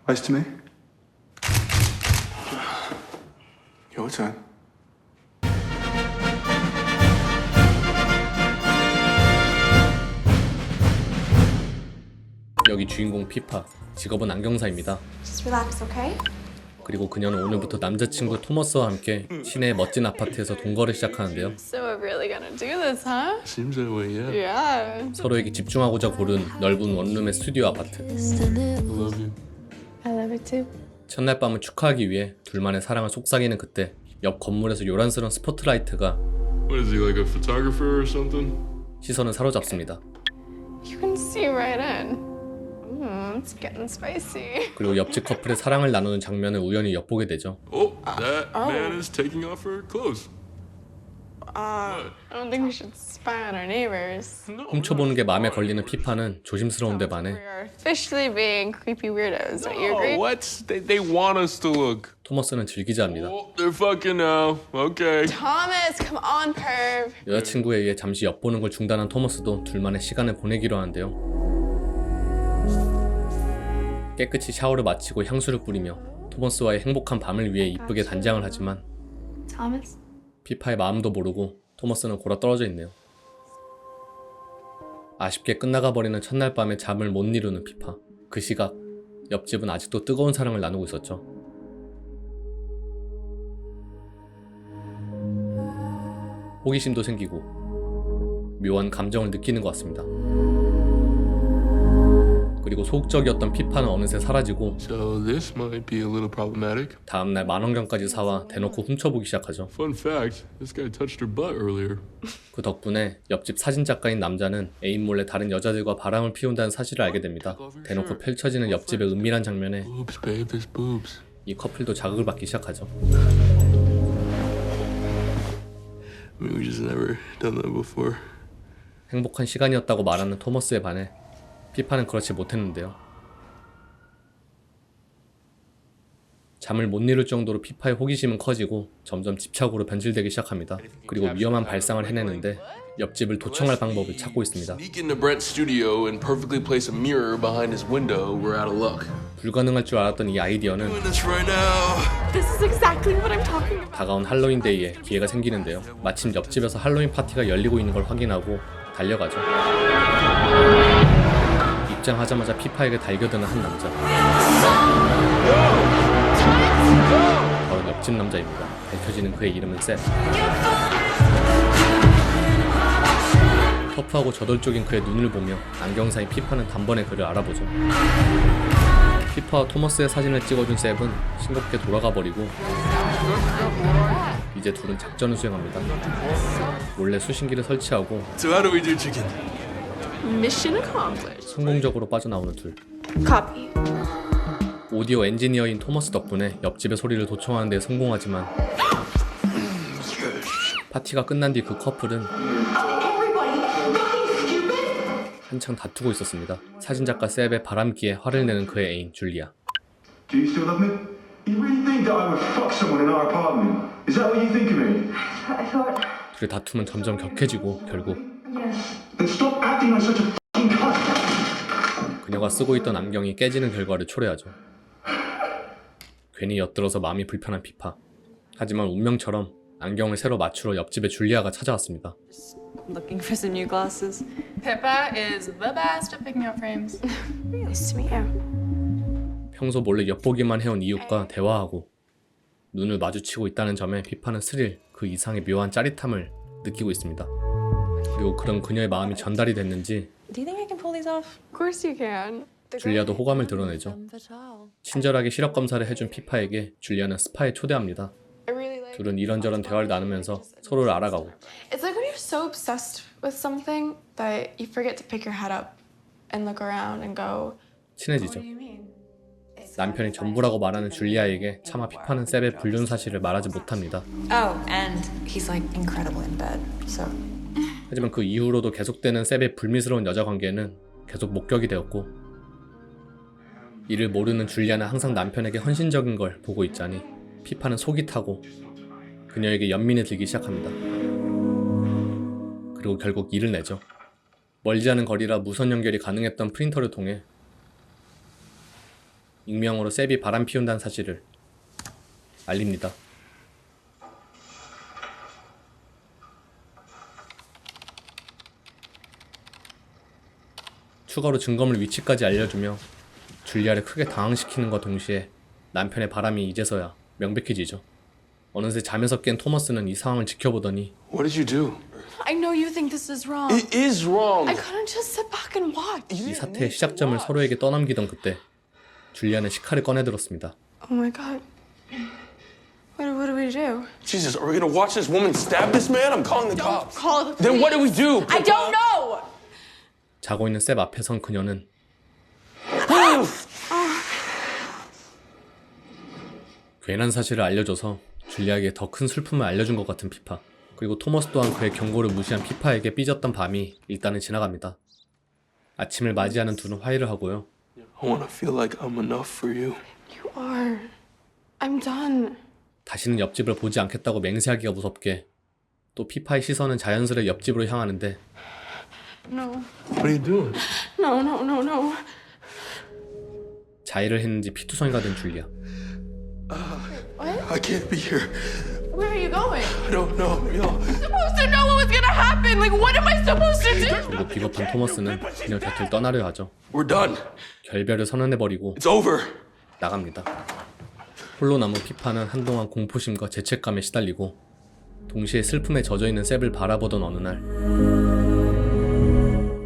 Nice to me. Yo, what's that? 여기 주인공 피파, 직업은 안경사입니다. Just relax, okay? 그리고 그녀는 오늘부터 남자친구 토머스와 함께 시내의 멋진 아파트에서 동거를 시작하는데요. So we're really gonna do this, huh? Seems that way, yeah. Yeah. 서로에게 집중하고자 고른 넓은 원룸의 스튜디오 아파트. I love you. I love it too. 첫날 밤을 축하하기 위해 둘만의 사랑을 속삭이는 그때 옆 건물에서 요란스러운 스포트라이트가 What is he, like a photographer or something? 시선을 사로잡습니다. You can see right in. It's getting spicy. 그리고 옆집 커플의 사랑을 나누는 장면을 우연히 엿보게 되죠. Oh, that man is taking off her clothes. I don't think we should spy on our neighbors. 훔쳐보는 게 마음에 걸리는 피파는 조심스러운 데 We 반해 are officially being creepy weirdos. Don't you agree? Oh, what? They want us to look. 토머스는 즐기자합니다. Oh, they're fucking now. Okay. Thomas, come on, perv. 여자친구에 의해 잠시 엿보는 걸 중단한 토머스도 둘만의 시간을 보내기로 하는데요. 깨끗이 샤워를 마치고 향수를 뿌리며 토머스와의 행복한 밤을 위해 이쁘게 단장을 하지만 Thomas? 피파의 마음도 모르고 토머스는 골아 떨어져 있네요. 아쉽게 끝나가 버리는 첫날 밤에 잠을 못 이루는 피파. 그 시각 옆집은 아직도 뜨거운 사랑을 나누고 있었죠. 호기심도 생기고 묘한 감정을 느끼는 것 같습니다. 그리고 소극적이었던 피파는 어느새 사라지고 So this might be a little problematic. 다음날 만원경까지 사와 대놓고 훔쳐보기 시작하죠. Fun fact, this guy touched her butt earlier. 그 덕분에 옆집 사진작가인 남자는 애인 몰래 다른 여자들과 바람을 피운다는 사실을 알게 됩니다. 대놓고 펼쳐지는 옆집의 은밀한 장면에 Boobs, babe, there's boobs. 이 커플도 자극을 받기 시작하죠. I mean, we just never done that before. 행복한 시간이었다고 말하는 토머스에 반해 피파는 그렇지 못했는데요. 잠을 못 이룰 정도로 피파의 호기심은 커지고 점점 집착으로 변질되기 시작합니다. 그리고 위험한 발상을 해내는데 옆집을 도청할 방법을 찾고 있습니다. Sneak into Brent's studio and perfectly place a mirror behind his window. We're out of luck. 불가능할 줄 알았던 이 아이디어는 Doing this right now. This is exactly what I'm talking about. 다가온 할로윈 데이에 기회가 생기는데요. 마침 옆집에서 할로윈 파티가 열리고 있는 걸 확인하고 달려가죠. 입장하자마자 피파에게 달겨드는 한 남자. 바로 옆집 남자입니다. 밝혀지는 그의 이름은 셋. 터프하고 저돌적인 그의 눈을 보며 안경사인 피파는 단번에 그를 알아보죠. 피파와 토머스의 사진을 찍어준 셉은 싱겁게 돌아가 버리고 이제 둘은 작전을 수행합니다. 몰래 수신기를 설치하고 So how do we do chicken? Mission accomplished. 성공적으로 빠져나오는 둘. Copy. 오디오 엔지니어인 토머스 덕분에 옆집의 소리를 도청하는 데 성공하지만 파티가 끝난 뒤 그 커플은 한창 다투고 있었습니다. 사진작가 셉의 바람기에 화를 내는 그의 애인 줄리아. Do you still love me? You really think that I would fuck someone in our apartment? Is that what you think of me? I thought, 둘의 다툼은 점점 격해지고 결국 yes. Then stop acting like such a fucking cunt. 그녀가 쓰고 있던 안경이 깨지는 결과를 초래하죠. 괜히 엿들어서 마음이 불편한 피파. 하지만 운명처럼 안경을 새로 맞추러 옆집의 줄리아가 찾아왔습니다. Looking for some new glasses. Pippa is the best at picking out frames. Nice to meet you. 평소 몰래 엿보기만 해온 이웃과 대화하고 눈을 마주치고 있다는 점에 피파는 스릴, 그 이상의 묘한 짜릿함을 느끼고 있습니다. 그리고 그런 그녀의 마음이 전달이 됐는지 Do you think I can pull these off? Of course you can. 줄리아도 호감을 드러내죠. 친절하게 시력 검사를 해준 피파에게 줄리아는 스파에 초대합니다. I really like. 둘은 이런저런 대화를 나누면서 서로를 알아가고 It's like when you're so obsessed with something that you forget to pick your head up and look around and go, 친해지죠. What do you mean? 남편이 전부라고 말하는 줄리아에게 차마 피파는 셉의 불륜 사실을 말하지 못합니다. Oh, and he's like incredible in bed. So 하지만 그 이후로도 계속되는 셉의 불미스러운 여자 관계는 계속 목격이 되었고 이를 모르는 줄리아는 항상 남편에게 헌신적인 걸 보고 있자니 피파는 속이 타고 그녀에게 연민에 들기 시작합니다. 그리고 결국 일을 내죠. 멀지 않은 거리라 무선 연결이 가능했던 프린터를 통해 익명으로 셉이 바람 피운다는 사실을 알립니다. 추가로 증거물 위치까지 알려주며 줄리아를 크게 당황시키는과 동시에 남편의 바람이 이제서야 명백해지죠. 어느새 잠에서 깬 토머스는 이 상황을 지켜보더니 What did you do? I know you think this is wrong. It is wrong. I couldn't just sit back and watch. 이 사태의 시작점을 서로에게 떠넘기던 그때 줄리아는 식칼을 꺼내들었습니다. Oh my god. What do we do? Jesus, are we gonna watch this woman stab this man? I'm calling the cops. Call the police. Then what do we do? I don't know. 자고 있는 셉 앞에 선 그녀는 괜한 사실을 알려줘서 줄리아에게 더 큰 슬픔을 알려준 것 같은 피파. 그리고 토머스 또한 그의 경고를 무시한 피파에게 삐졌던 밤이 일단은 지나갑니다. 아침을 맞이하는 둘은 화해를 하고요. I wanna feel like I'm enough for you. You are. I'm done. 다시는 옆집을 보지 않겠다고 맹세하기가 무섭게 또 피파의 시선은 자연스레 옆집으로 향하는데 No. What are you doing? No. 자해를 했는지 피투성이가 된 줄리아. What? I can't be here. Where are you going? I don't know, yo. Supposed to know what was gonna happen. Like, what am I supposed to do? 그리고 비겁한 토머스는 그녀 곁을 떠나려 하죠. We're done. 결별을 선언해버리고 It's over. 나갑니다. 홀로 남은 피파는 한동안 공포심과 죄책감에 시달리고 동시에 슬픔에 젖어있는 셉을 바라보던 어느 날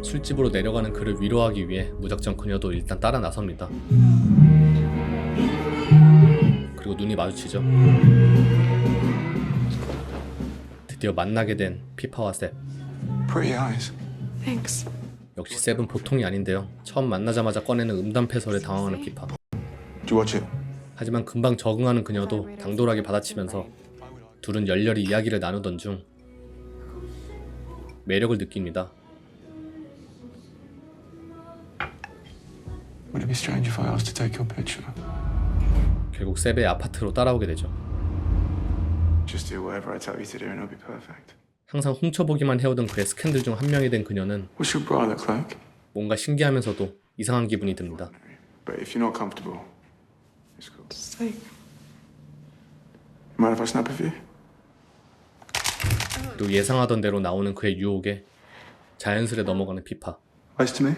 술집으로 내려가는 그를 위로하기 위해 무작정 그녀도 일단 따라 나섭니다. 그리고 눈이 마주치죠. 드디어 만나게 된 피파와 셉. Pretty eyes. Thanks. 역시 셉은 보통이 아닌데요. 처음 만나자마자 꺼내는 음담패설에 당황하는 피파. Did you watch it? 하지만 금방 적응하는 그녀도 당돌하게 받아치면서 둘은 열렬히 이야기를 나누던 중 매력을 느낍니다. Would it be strange if I asked to take your picture? 결국 셉의 아파트로 따라오게 되죠. Just do whatever I tell you to do and it'll be perfect. 항상 훔쳐보기만 해오던 그의 스캔들 중 한 명이 된 그녀는 What's your bra look like? 뭔가 신기하면서도 이상한 기분이 듭니다. But if you're not comfortable, it's cool. Just like. Mind if I snap a few? 그리고 예상하던 대로 나오는 그의 유혹에 자연스레 넘어가는 피파. Eyes to me.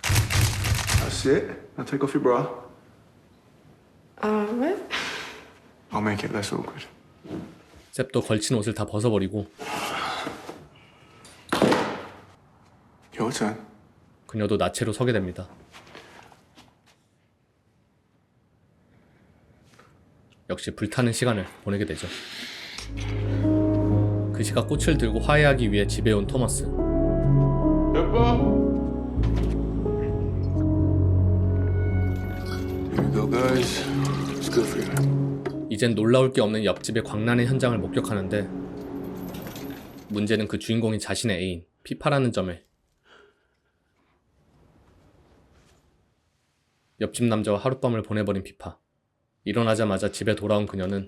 That's it. Now take off your bra. What? I'll make it less awkward. 셉도 걸친 옷을 다 벗어버리고 Your turn. 그녀도 나체로 서게 됩니다. 역시 불타는 시간을 보내게 되죠. 그 시각 꽃을 들고 화해하기 위해 집에 온 토머스. Here you go, guys. It's good for you. 이젠 놀라울 게 없는 옆집의 광란의 현장을 목격하는데 문제는 그 주인공이 자신의 애인 피파라는 점에 옆집 남자와 하룻밤을 보내버린 피파. 일어나자마자 집에 돌아온 그녀는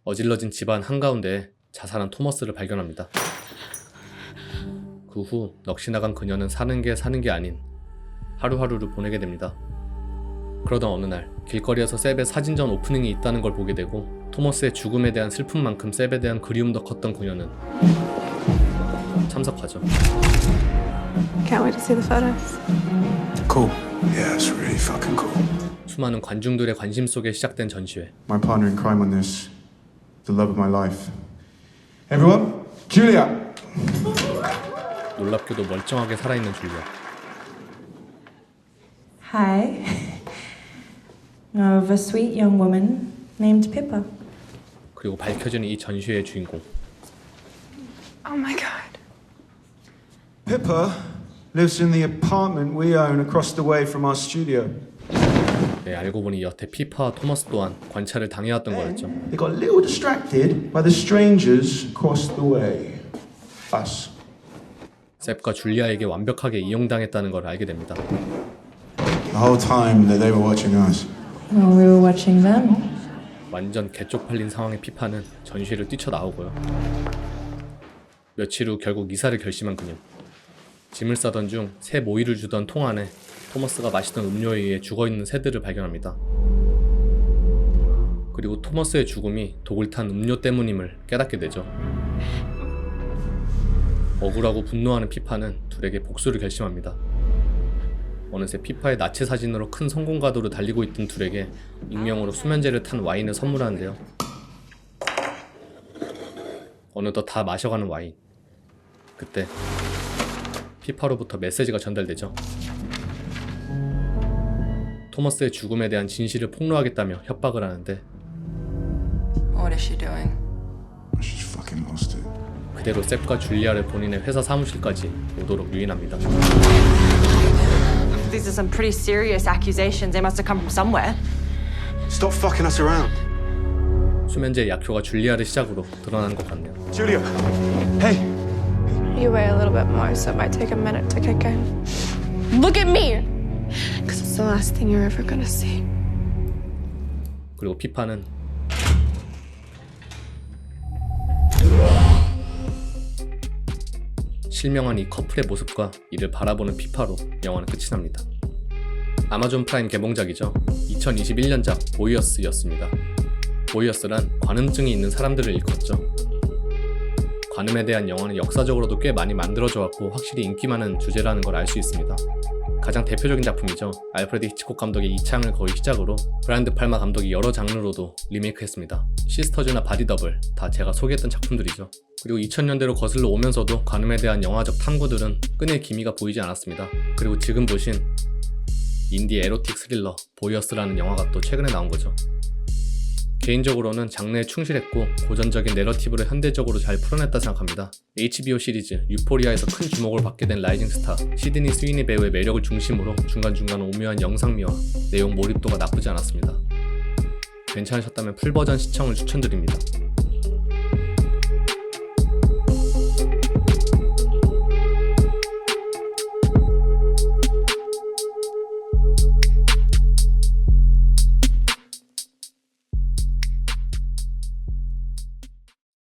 어질러진 집안 한가운데에 자살한 토머스를 발견합니다. 그 후 넋이 나간 그녀는 사는 게 아닌 하루하루를 보내게 됩니다. 그러던 어느 날 길거리에서 셉의 사진전 오프닝이 있다는 걸 보게 되고 토머스의 죽음에 대한 슬픔만큼 셉에 대한 그리움도 컸던 그녀는 참석하죠. Can't wait to see the photos. Cool. Yeah, it's really fucking cool. 수많은 관중들의 관심 속에 시작된 전시회. My partner in crime on this, the love of my life. Everyone, Julia. 놀랍게도 멀쩡하게 살아있는 줄리아. Hi. Of a sweet young woman named Pippa. 그리고 밝혀지는 이 전시회의 주인공. Oh my god. Pippa lives in the apartment we own across the way from our studio. 네, 알고 보니 여태 피파와 토머스 또한 관찰을 당해왔던 거였죠. They got a little distracted by the strangers across the way. Us. 셉과 줄리아에게 완벽하게 이용당했다는 걸 알게 됩니다. The whole time that they were watching us. Well, we were watching them. 완전 개쪽팔린 상황의 피파는 전시회를 뛰쳐나오고요. 며칠 후 결국 이사를 결심한 그녀. 짐을 싸던 중 새 모이를 주던 통 안에 토머스가 마시던 음료에 의해 죽어있는 새들을 발견합니다. 그리고 토머스의 죽음이 독을 탄 음료 때문임을 깨닫게 되죠. 억울하고 분노하는 피파는 둘에게 복수를 결심합니다. 어느새 피파의 나치 사진으로 큰 성공가도로 달리고 있던 둘에게 익명으로 수면제를 탄 와인을 선물하는데요. 어느덧 다 마셔가는 와인. 그때 피파로부터 메시지가 전달되죠. 토머스의 죽음에 대한 진실을 폭로하겠다며 협박을 하는데 What is she doing? She's fucking lost it. 그대로 셉과 줄리아를 본인의 회사 사무실까지 오도록 유인합니다. These are some pretty serious accusations. They must have come from somewhere. Stop fucking us around. 수면제의 약효가 줄리아를 시작으로 드러나는 것 같네요. Julia! Hey! You weigh a little bit more, so it might take a minute to kick in. Look at me! Because it's the last thing you're ever gonna see. 그리고 피파는 실명한 이 커플의 모습과 이를 바라보는 피파로 영화는 끝이 납니다. 아마존 프라임 개봉작이죠. 2021년작 보이어스였습니다. 보이어스란 관음증이 있는 사람들을 일컫죠. 관음에 대한 영화는 역사적으로도 꽤 많이 만들어져 왔고 확실히 인기 많은 주제라는 걸 알 수 있습니다. 가장 대표적인 작품이죠. 알프레드 히치콕 감독의 이 창을 거의 시작으로 브라이언 드 팔마 감독이 여러 장르로도 리메이크했습니다. 시스터즈나 바디 더블 다 제가 소개했던 작품들이죠. 그리고 2000년대로 거슬러 오면서도 관음에 대한 영화적 탐구들은 끊일 기미가 보이지 않았습니다. 그리고 지금 보신 인디 에로틱 스릴러 보이어스라는 영화가 또 최근에 나온 거죠. 개인적으로는 장르에 충실했고 고전적인 내러티브를 현대적으로 잘 풀어냈다 생각합니다. HBO 시리즈 유포리아에서 큰 주목을 받게 된 라이징 스타 시드니 스위니 배우의 매력을 중심으로 중간중간 오묘한 영상미와 내용 몰입도가 나쁘지 않았습니다. 괜찮으셨다면 풀버전 시청을 추천드립니다.